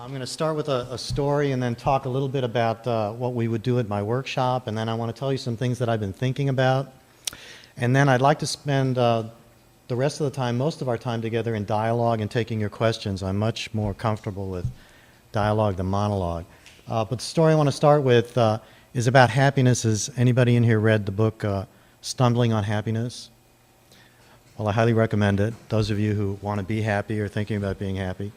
I'm going to start with a story and then talk a little bit about what we would do at my workshop, and then I want to tell you some things that I've been thinking about. And then I'd like to spend the rest of the time, most of our time together in dialogue and taking your questions. I'm much more comfortable with dialogue than monologue. But the story I want to start with is about happiness. Has anybody in here read the book Stumbling on Happiness? Well, I highly recommend it. Those of you who want to be happy or thinking about being happy.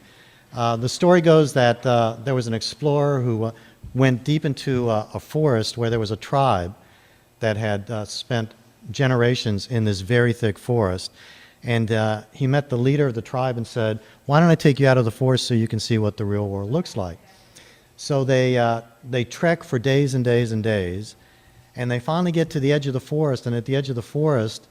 The story goes that there was an explorer who went deep into a forest where there was a tribe that had spent generations in this very thick forest. And he met the leader of the tribe and said, "Why don't I take you out of the forest so you can see what the real world looks like?" So they trek for days and days and days, and they finally get to the edge of the forest, and at the edge of the forest,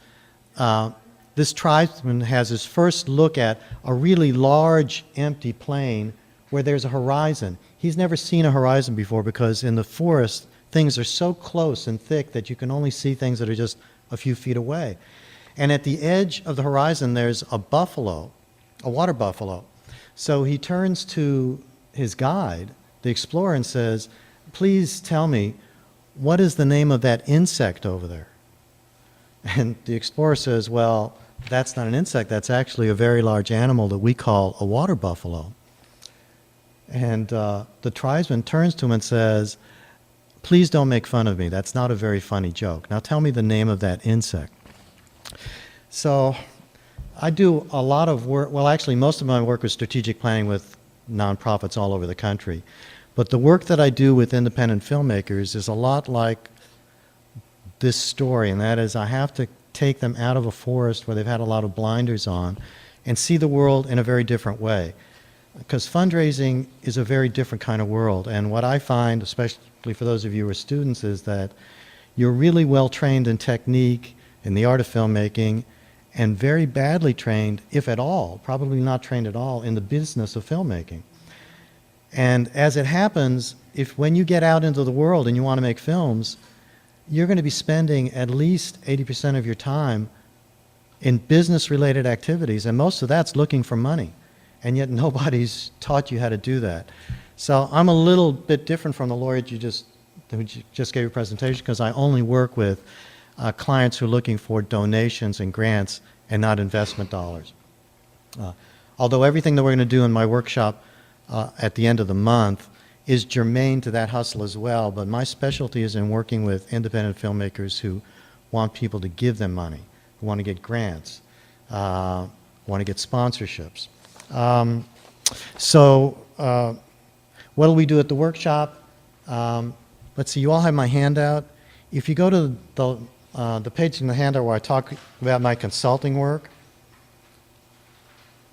this tribesman has his first look at a really large empty plain where there's a horizon. He's never seen a horizon before because in the forest things are so close and thick that you can only see things that are just a few feet away. And at the edge of the horizon there's a buffalo, a water buffalo. So he turns to his guide, the explorer, and says, "Please tell me, what is the name of that insect over there?" And the explorer says, "Well, that's not an insect, that's actually a very large animal that we call a water buffalo." And the tribesman turns to him and says, "Please don't make fun of me, that's not a very funny joke. Now tell me the name of that insect." So I do a lot of work, well actually most of my work is strategic planning with nonprofits all over the country. But the work that I do with independent filmmakers is a lot like this story, and that is I have to take them out of a forest where they've had a lot of blinders on and see the world in a very different way. Because fundraising is a very different kind of world, and what I find, especially for those of you who are students, is that you're really well trained in technique, in the art of filmmaking, and very badly trained, if at all, probably not trained at all, in the business of filmmaking. And as it happens, when you get out into the world and you want to make films, you're going to be spending at least 80% of your time in business-related activities, and most of that's looking for money. And yet nobody's taught you how to do that. So I'm a little bit different from the lawyer who just gave a presentation, because I only work with clients who are looking for donations and grants and not investment dollars. Although everything that we're going to do in my workshop at the end of the month is germane to that hustle as well, but my specialty is in working with independent filmmakers who want people to give them money, who want to get grants, want to get sponsorships. What do we do at the workshop? Let's see, you all have my handout. If you go to the page in the handout where I talk about my consulting work,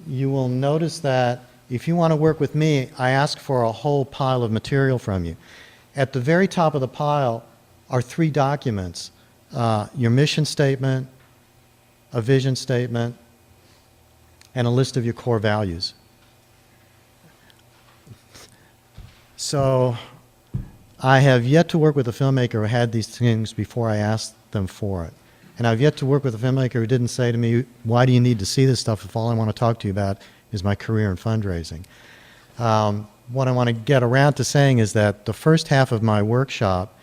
you will notice that if you want to work with me, I ask for a whole pile of material from you. At the very top of the pile are 3 documents: your mission statement, a vision statement, and a list of your core values. So I have yet to work with a filmmaker who had these things before I asked them for it. And I've yet to work with a filmmaker who didn't say to me, "Why do you need to see this stuff if all I want to talk to you about is my career in fundraising?" What I want to get around to saying is that the first half of my workshop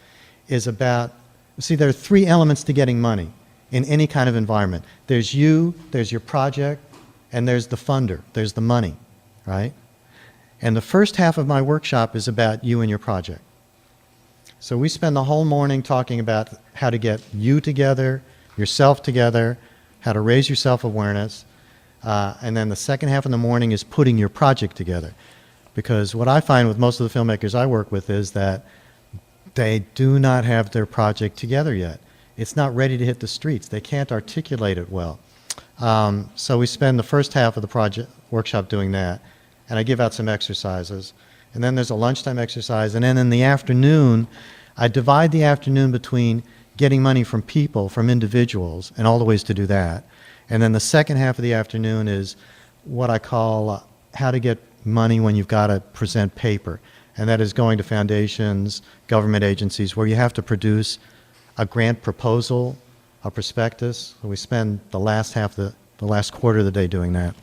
is about, see, there are 3 elements to getting money in any kind of environment. There's you, there's your project, and there's the funder, there's the money, right? And the first half of my workshop is about you and your project. So we spend the whole morning talking about how to get you together, yourself together, how to raise your self-awareness, and then the second half of the morning is putting your project together. Because what I find with most of the filmmakers I work with is that they do not have their project together yet. It's not ready to hit the streets. They can't articulate it well. So we spend the first half of the project workshop doing that, and I give out some exercises. And then there's a lunchtime exercise, and then in the afternoon, I divide the afternoon between getting money from people, from individuals, and all the ways to do that. And then the second half of the afternoon is what I call how to get money when you've got to present paper. And that is going to foundations, government agencies, where you have to produce a grant proposal, a prospectus. So we spend the last half, the last quarter of the day doing that.